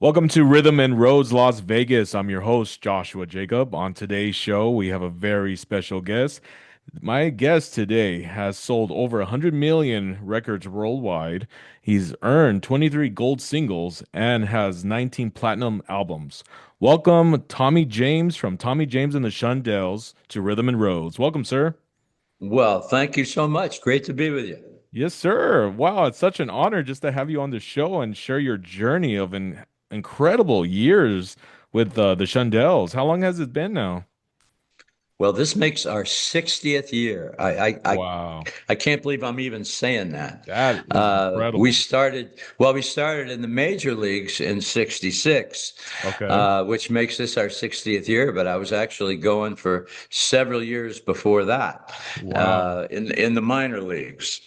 Welcome to Rhythm and Roads Las Vegas. I'm your host, Joshua Jacob. On today's show, we have a very special guest. My guest today has sold over 100 million records worldwide. He's earned 23 gold singles and has 19 platinum albums. Welcome, Tommy James from Tommy James and the Shondells to Rhythm and Roads. Welcome, sir. Well, thank you so much. Great to be with you. Yes, sir. Wow, it's such an honor just to have you on the show and share your journey of incredible years with the Shondells. How long has it been now? Well, this makes our 60th year. Wow, I can't believe I'm even saying that. that is We incredible. started, we started in the major leagues in 66, Okay. which makes this our 60th year, but I was actually going for several years before that, Wow. in the minor leagues,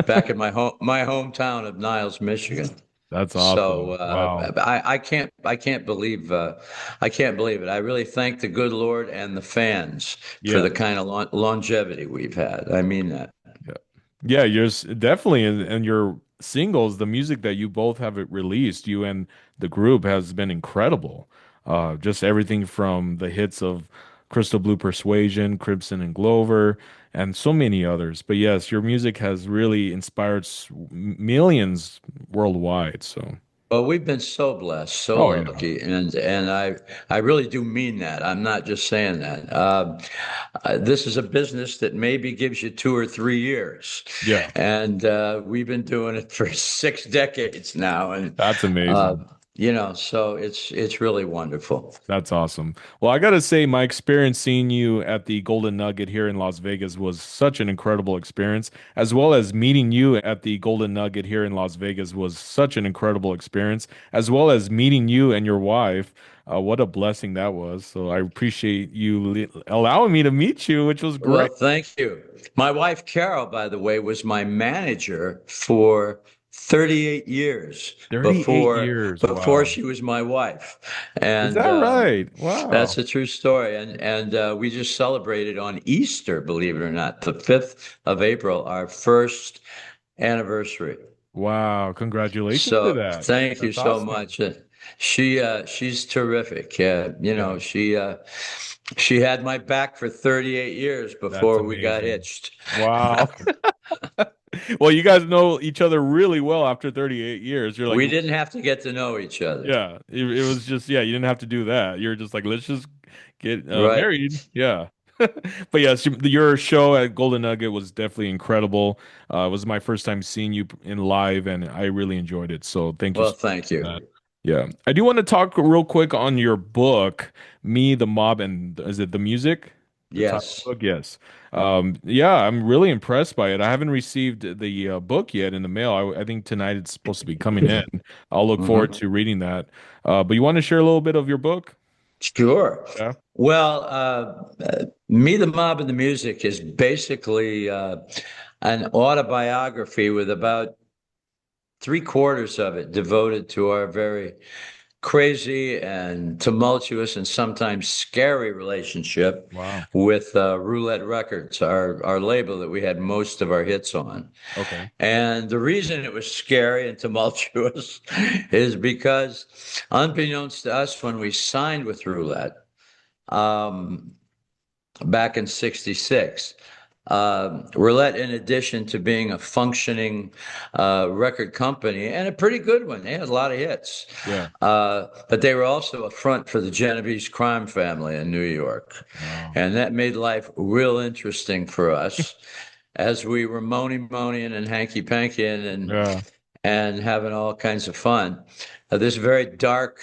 back in my hometown of Niles, Michigan. That's So awesome. Wow. I can't believe it. I really thank the good Lord and the fans for the Yes. kind of longevity we've had. I mean that. Yeah. Yeah, definitely and your singles, the music that you both have released, you and the group has been incredible. Just everything from the hits of Crystal Blue Persuasion, Crimson and Glover, and so many others. But yes, your music has really inspired millions worldwide. So, Well, we've been so blessed, so oh yeah. lucky, and I really do mean that. I'm not just saying that. This is a business that maybe gives you 2 or 3 years, Yeah, and we've been doing it for 6 decades now, and that's uh, amazing. so it's really wonderful. That's awesome. Well, I gotta say, my experience seeing you at the Golden Nugget here in Las Vegas was such an incredible experience, as well as meeting you at the Golden Nugget here in Las Vegas was such an incredible experience, as well as meeting you and your wife. What a blessing that was. So I appreciate you allowing me to meet you, which was Well, great. thank you. My wife, Carol, by the way, was my manager for 38 years 38 before years. before Wow. she was my wife. Is And that right? that's Wow. a true story. And we just celebrated on Easter, believe it or not, the 5th of April, our first anniversary. Wow. Congratulations to So that. thank you That's so awesome. much. She's terrific. Yeah, She had my back for 38 years that's before we got amazing. hitched. Wow. Well, you guys know each other really well after 38 years. You're like, We didn't have to get to know each other. yeah, it was just, yeah, you didn't have to do that. You're just like, let's just get Right. married. Yeah. But yes, your show at Golden Nugget was definitely incredible. It was my first time seeing you in live, and I really enjoyed it. So thank you Well, so much thank for that. you. Yeah. I do want to talk real quick on your book, Me, the Mob, and is it the music? The title of the Yes. book? Yes. Yeah, I'm really impressed by it. I haven't received the book yet in the mail. I think tonight it's supposed to be coming in. I'll look forward Hmm. to reading that. But you want to share a little bit of your book? Sure. Yeah. Well, Me, the Mob, and the Music is basically an autobiography with about three-quarters of it devoted to our very crazy and tumultuous and sometimes scary relationship Wow. with Roulette Records, our label that we had most of our hits on. Okay. And the reason it was scary and tumultuous is because, unbeknownst to us, when we signed with Roulette um, back in '66, Roulette, in addition to being a functioning record company and a pretty good one, they had a lot of hits. Yeah. But they were also a front for the Genovese crime family in New York. Wow. And that made life real interesting for us as we were moaning and hanky pankying Yeah. and having all kinds of fun. This very dark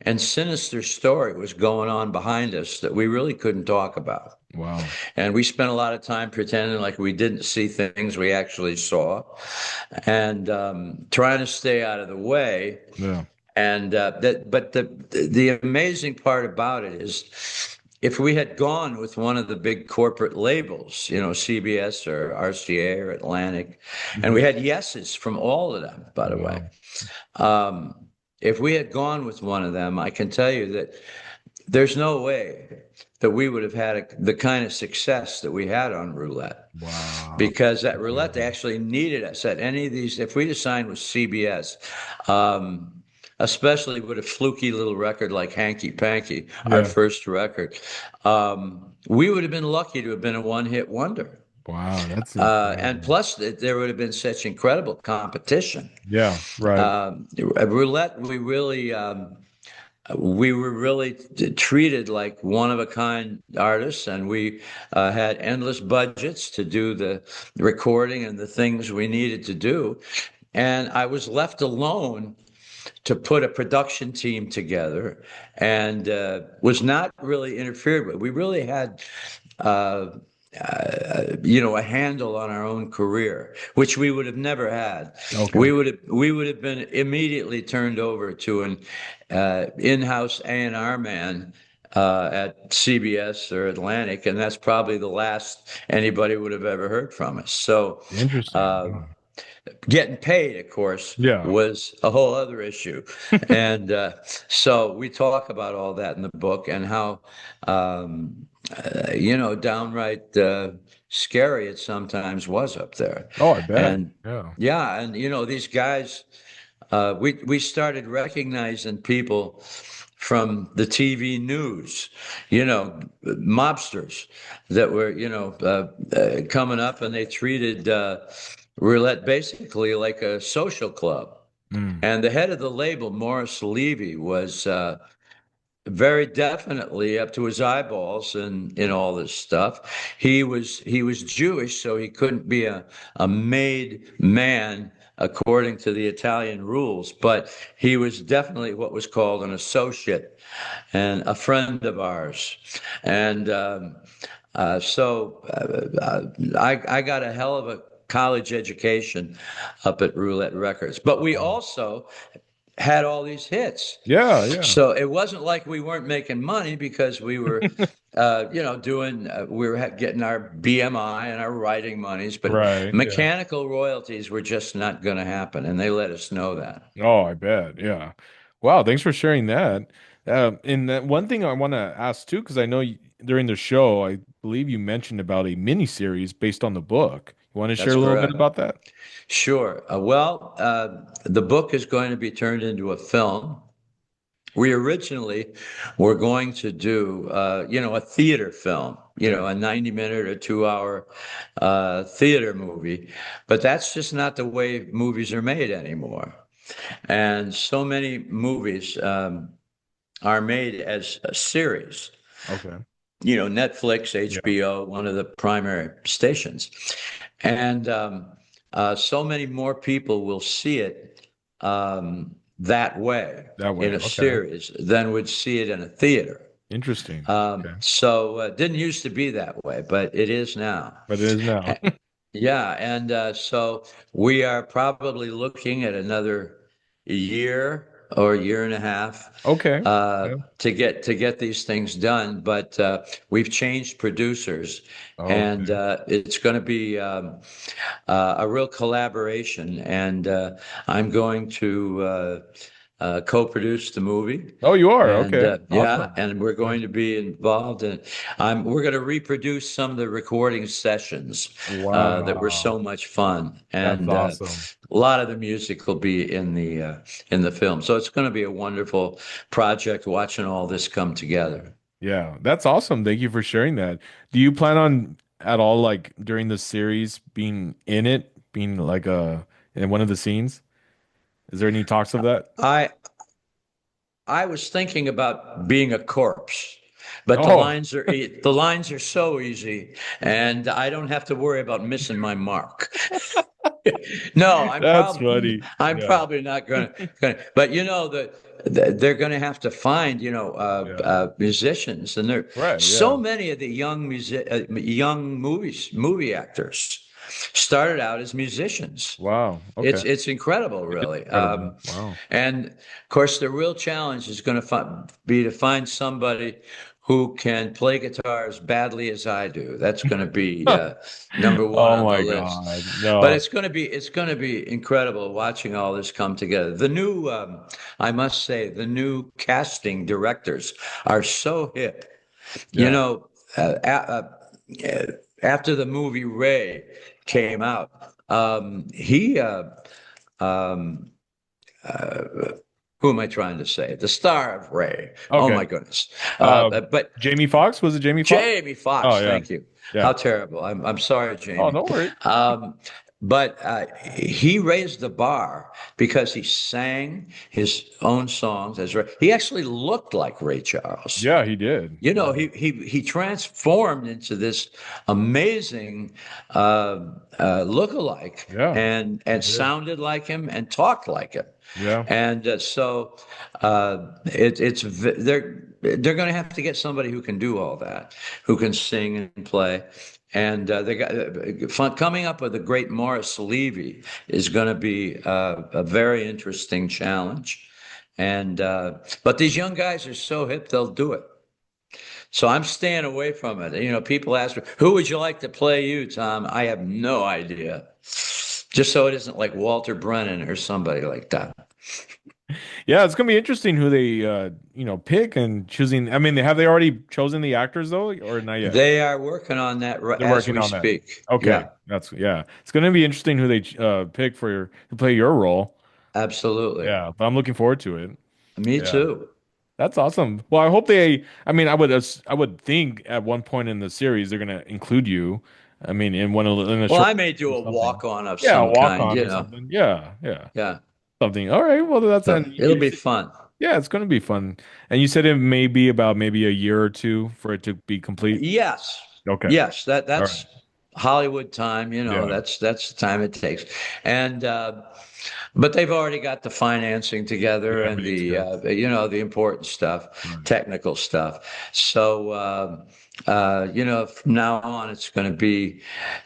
and sinister story was going on behind us that we really couldn't talk about. Wow. And we spent a lot of time pretending like we didn't see things we actually saw and trying to stay out of the way. Yeah. And but the amazing part about it is if we had gone with one of the big corporate labels, CBS or RCA or Atlantic, and we Mhm. had yeses from all of them, by the way. Wow. Um, if we had gone with one of them, I can tell you that there's no way that we would have had the kind of success that we had on Roulette Wow. because that That's Roulette they amazing. actually needed us at any of these. If we'd have signed with CBS, um, especially with a fluky little record like Hanky Panky, our Yeah. first record, we would have been lucky to have been a one-hit wonder. Wow, that's And incredible. plus, there would have been such incredible competition. Yeah, right. Roulette, we were really treated like one of a kind artists, and we had endless budgets to do the recording and the things we needed to do. And I was left alone to put a production team together and was not really interfered with. We really had uh, a handle on our own career, which we would have never had. Okay. We would have been immediately turned over to an in-house A&R man at CBS or Atlantic, and that's probably the last anybody would have ever heard from us. So Interesting. uh, Wow. getting paid, of course, Yeah. was a whole other issue. And so we talk about all that in the book and how, downright scary it sometimes was up there. Oh, I bet. And Yeah. yeah, and these guys, we started recognizing people from the TV news, mobsters that were, coming up, and they treated Roulette basically like a social club. Mm. And the head of the label, Morris Levy, was very definitely up to his eyeballs in all this stuff. He was Jewish, so he couldn't be a made man according to the Italian rules, but he was definitely what was called an associate and a friend of ours. And I got a hell of a college education up at Roulette Records, but we Wow. also had all these hits. Yeah, yeah. So it wasn't like we weren't making money because we were, we were getting our BMI and our writing monies, but Right. Yeah. mechanical royalties were just not going to happen, and they let us know that. Oh, I bet. Yeah. Wow. Thanks for sharing that. And that one thing I want to ask too, because I know during the show, I believe you mentioned about a mini series based on the book. You want to share That's a little bit correct. about that? Sure. The book is going to be turned into a film. We originally were going to do, a theater film, Okay. a 90-minute or 2-hour theater movie, but that's just not the way movies are made anymore. And so many movies are made as a series. Okay. Netflix, Yeah. HBO, one of the primary stations. And so many more people will see it that way That in way. a Okay. series than would see it in a theater. Interesting. Okay. So it didn't used to be that way, but it is now. But it is now. Yeah, and so we are probably looking at another year or a year and a half Okay. Yeah. to get these things done. But we've changed producers, and Okay. it's going to be a real collaboration. And I'm going to co-produce the movie. Oh, you are. And Okay. yeah, Awesome. and we're Yeah. going to be involved in. We're going to reproduce some of the recording sessions that were so Wow. much fun, That's and awesome. a lot of the music will be in the film. So it's going to be a wonderful project watching all this come together. Yeah, that's awesome. Thank you for sharing that. Do you plan on at all like during the series being in it, being like in one of the scenes? Is there any talks of that? I I was thinking about being a corpse, but the Oh, lines are the lines are so easy, and I don't have to worry about missing my mark. No, I'm that's probably funny. I'm Yeah. probably not gonna, but they're gonna have to find Yeah. musicians, and there Right. so Yeah. many of the young movie actors started out as musicians. Wow. It's Okay. it's incredible, really. Incredible. Wow. And of course, the real challenge is going to be to find somebody who can play guitar as badly as I do. That's going to be number one Oh on the my list. God. But No. it's going to be incredible watching all this come together. I must say, the new casting directors are so hip. You Yeah. know, after the movie Ray came out, he um, uh, Who am I trying to say? The star of Ray. Oh Okay. my goodness. Uh, But Jamie Foxx, was it Jamie Foxx? Jamie Oh Foxx, yeah, thank you. yeah. How terrible. I'm sorry, Oh, Jamie. no worries. Um, but he raised the bar because he sang his own songs as Ray. He actually looked like Ray Charles. Yeah, he did. You know, Yeah, he transformed into this amazing look-alike, yeah, he and did. sounded like him and talked like him. Yeah, And so they're going to have to get somebody who can do all that, who can sing and play. And they got coming up with a great Morris Levy is going to be a very interesting challenge. And but these young guys are so hip, they'll do it. So I'm staying away from it. You know, people ask me, who would you like to play you, Tom? I have no idea. Just so it isn't like Walter Brennan or somebody like that. yeah. It's gonna be interesting who they pick and choosing. I mean, they already chosen the actors though, or not yet? They are working on that They're as working we on that. speak. Okay, Yeah, that's yeah. It's gonna be interesting who they pick to play your role. absolutely. Yeah, but I'm looking forward to it. Me Yeah. too. That's awesome. Well, I hope they. I mean, I would think at one point in the series they're gonna include you. I mean, in a Well, short I may do or a something. walk on of Yeah, a some walk kind, on or something. Yeah, yeah, Yeah. something. All right. Well, that's So and it'll be fun. yeah, it's gonna be fun. And you said it may be about maybe a year or two for it to be complete. Yes. Okay. Yes, All right. that's Hollywood time, Yeah. that's the time it takes. And but they've already got the financing Yeah. together and Everything's the good. the important stuff, Right. technical stuff. So from now on it's going to be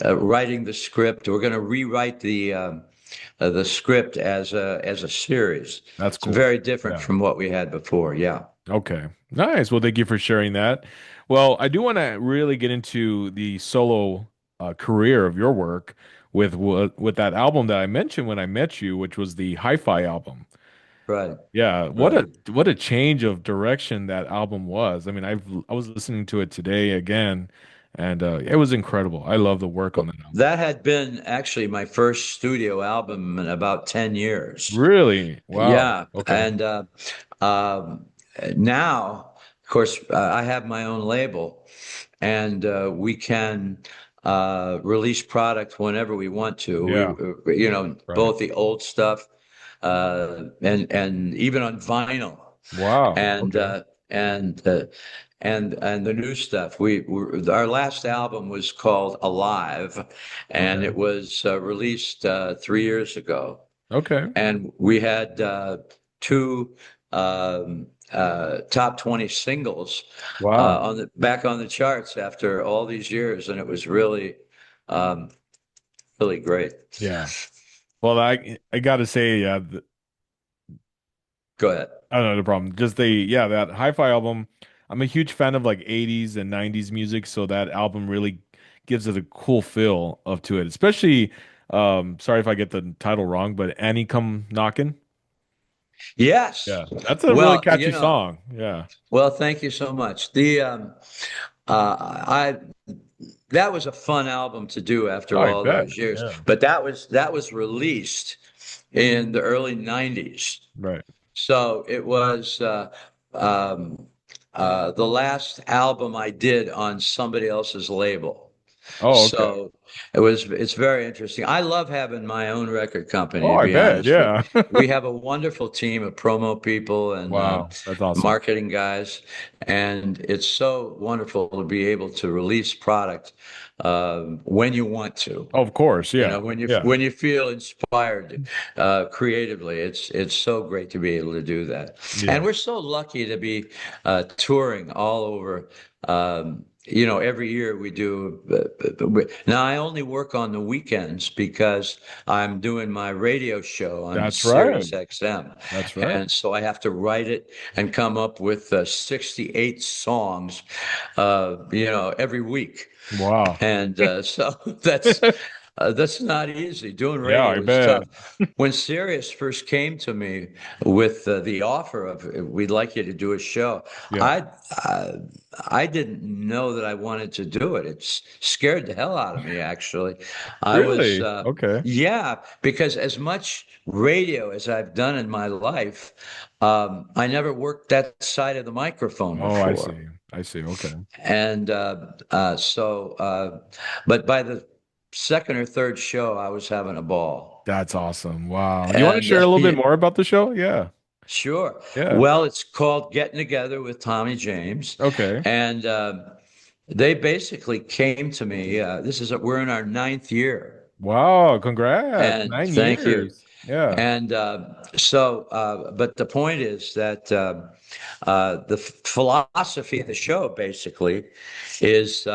writing the script. We're going to rewrite the script as a series. That's It's cool. very different Yeah. from what we had before. Yeah. Okay. Nice. Well, thank you for sharing that. Well, I do want to really get into the solo career of your work with that album that I mentioned when I met you, which was the Hi-Fi album. Right. Yeah, Right. what a change of direction that album was. I mean, I was listening to it today again, and it was incredible. I love the work on Well, that album. that had been actually my first studio album in about 10 years. Really? Wow. Yeah. Okay. And um, now, of course, I have my own label and we can release product whenever we want to. Yeah. Right. Both the old stuff and even on vinyl Wow. and Okay. uh, and uh, and the new stuff. Our last album was called Alive, and Okay. it was released 3 years ago. Okay. And we had two top 20 singles Wow. on the back on the charts after all these years, and it was really um, really great. Yeah. Well, I got to say, yeah, Go ahead. I don't know the problem. Just that Hi-Fi album. I'm a huge fan of like 80s and 90s music, so that album really gives it a cool feel of to it. Especially, sorry if I get the title wrong, but Annie Come Knockin'. Yes. Yeah, that's a really Well, catchy song. Yeah. well, thank you so much. I that was a fun album to do Oh, after I all bet. those years. Yeah. But that was released in the early 90s. Right. So it was um, the last album I did on somebody else's label. Oh, okay. So it's very interesting. I love having my own record company, Oh, to I be bet. honest. Yeah. We have a wonderful team of promo people and Wow, that's awesome. marketing guys, and it's so wonderful to be able to release product when you want to. Of course. You Yeah. know, when you Yeah. when you feel inspired creatively, it's so great to be able to do that. And Yeah. we're so lucky to be touring all over. Every year we do. Now I only work on the weekends because I'm doing my radio show on That's right. Sirius XM, That's right. and so I have to write it and come up with 68 songs, every week. Wow. And so that's That's not easy. Doing Yeah, I radio is bet. tough. When Sirius first came to me with the offer of we'd like you to do a show, Yeah. I uh, I didn't know that I wanted to do it. It scared the hell out of me, actually. I was Really? Okay. yeah, because as much radio as I've done in my life, I never worked that side of the microphone Oh, I before. see. I see. Okay. And but by the second or third show, I was having a ball. That's awesome. Wow. You want to And share a little bit yeah, more about the show? Yeah. sure. Yeah. Well, it's called Getting Together with Tommy James. Okay. And they basically came to me. We're in our ninth year. Wow. Congrats. And Nine thank you. years. Yeah. And but the point is that the philosophy of the show basically is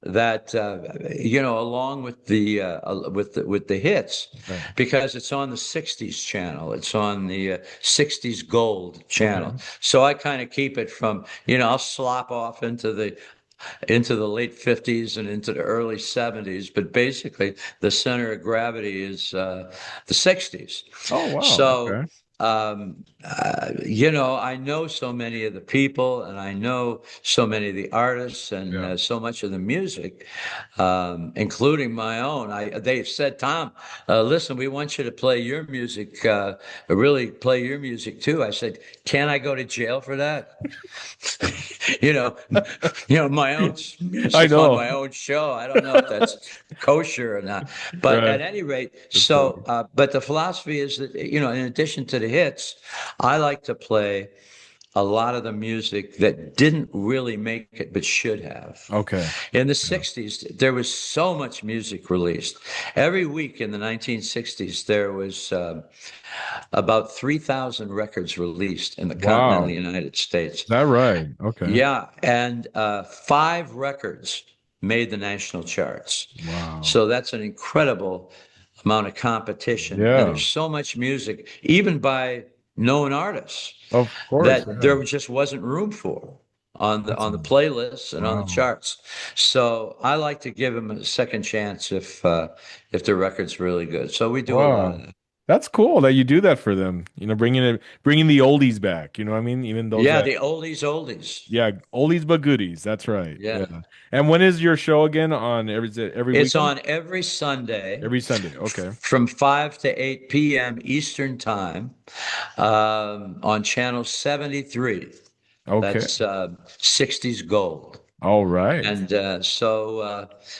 that along with the hits, Right. because it's on the '60s channel, it's on the '60s Gold channel. Okay. So I kind of keep it from I'll slop off into the late '50s and into the early '70s, but basically the center of gravity is the '60s. Oh, wow. So, Okay. I know so many of the people and I know so many of the artists and Yeah. so much of the music, including my own. They've said, Tom, listen, we want you to play your music, really play your music too. I said, can I go to jail for that? you know, my own I music on know. my own show. I don't know if that's kosher or not. But Right. at any rate, That's funny. but the philosophy is that, in addition to the hits, I like to play a lot of the music that didn't really make it but should have. Okay. In the Yeah. '60s, there was so much music released. Every week in the 1960s, there was about 3,000 records released in the continental Wow. United States. Is that right? Okay. Yeah, and five records made the national charts. Wow. So that's an incredible amount of competition. And Yeah. there's so much music, even by known artists, Of course. that Yeah. there just wasn't room for That's on the playlists and on the wow. charts. So I like to give them a second chance if the record's really good. So we do a lot of Wow. that. That's cool that you do that for them. Bringing the oldies back. You know what I mean? Even those Yeah, that, the oldies. yeah, oldies but goodies. That's right. Yeah. Yeah. And when is your show again? Is it every It's weekend? on every Sunday Every Sunday. Okay. from 5 to 8 p.m. Eastern Time on channel 73. Okay. That's '60s Gold. All right. And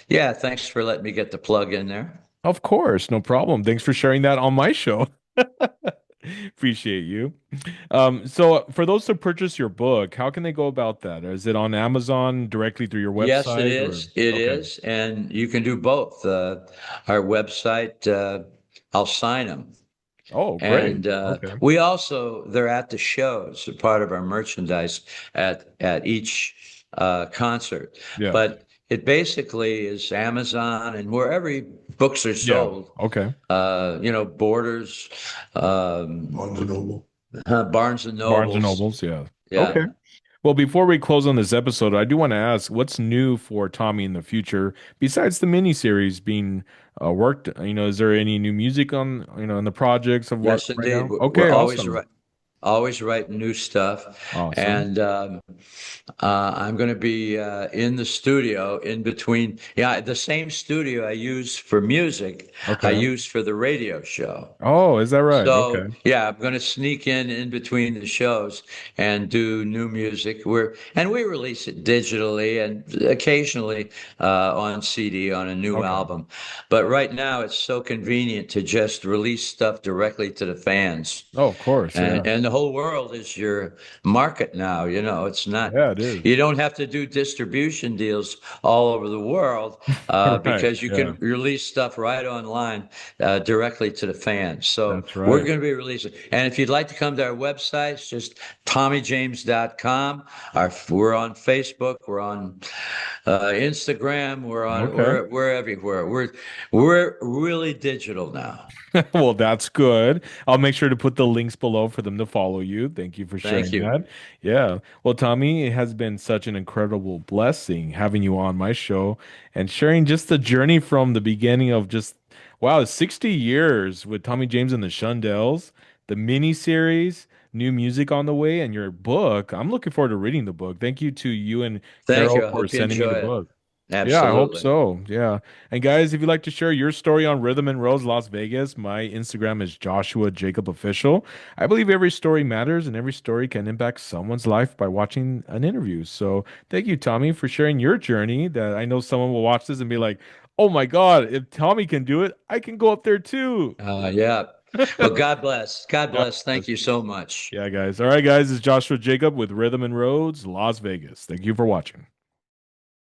yeah, thanks for letting me get the plug in there. Of course. No problem. Thanks for sharing that on my show. Appreciate you. So for those to purchase your book, how can they go about that? Is it on Amazon directly through your Yes, it website or? is. It Okay. is. And you can do both. Our website, I'll sign them. Oh, great. And Okay. they're at the shows, part of our merchandise at each concert. Yeah. But it basically is Amazon and wherever books are Yeah. sold, Okay. Borders, Barnes and Barnes and Nobles. Nobles. Yeah. Yeah. Okay. Well, before we close on this episode, I do want to ask what's new for Tommy in the future besides the miniseries being worked? Is there any new music on, in the projects of work Yes, right indeed. now? We're Okay. Awesome. always writing new stuff. Awesome. And I'm going to be in the studio in between. Yeah, the same studio I use for music, I Okay. use for the radio show. Oh, is that right? Okay. So yeah, I'm going to sneak in between the shows and do new music. We release it digitally and occasionally on CD on a new Okay. album. But right now, it's so convenient to just release stuff directly to the fans. Oh, of course. And Yeah. and the whole world is your market now. It's not, Yeah, it is. you don't have to do distribution deals all over the world Right. because you Yeah. can release stuff right online directly to the fans. So That's we're right. going to be releasing. And if you'd like to come to our website, it's just TommyJames.com. We're on Facebook. We're on Instagram. Okay. We're everywhere. We're really digital now. Well, that's good. I'll make sure to put the links below for them to follow. follow you. Thank you for Thank sharing you. that. Yeah. Well, Tommy, it has been such an incredible blessing having you on my show and sharing just the journey from the beginning of just, wow, 60 years with Tommy James and the Shondells, the mini series, new music on the way, and your book. I'm looking forward to reading the book. Thank you to you and Thank Carol you. I for hope you sending me the enjoy it. book. Yeah, I hope Absolutely. so. Yeah. And guys, if you'd like to share your story on Rhythm and Rose Las Vegas, my Instagram is Joshua Jacob Official. I believe every story matters and every story can impact someone's life by watching an interview. So thank you, Tommy, for sharing your journey that I know someone will watch this and be like, oh my God, if Tommy can do it, I can go up there too. Yeah. Well, God bless. God God bless. bless. Thank you so much. Yeah, guys. All right, guys, it's Joshua Jacob with Rhythm and Roads, Las Vegas. Thank you for watching.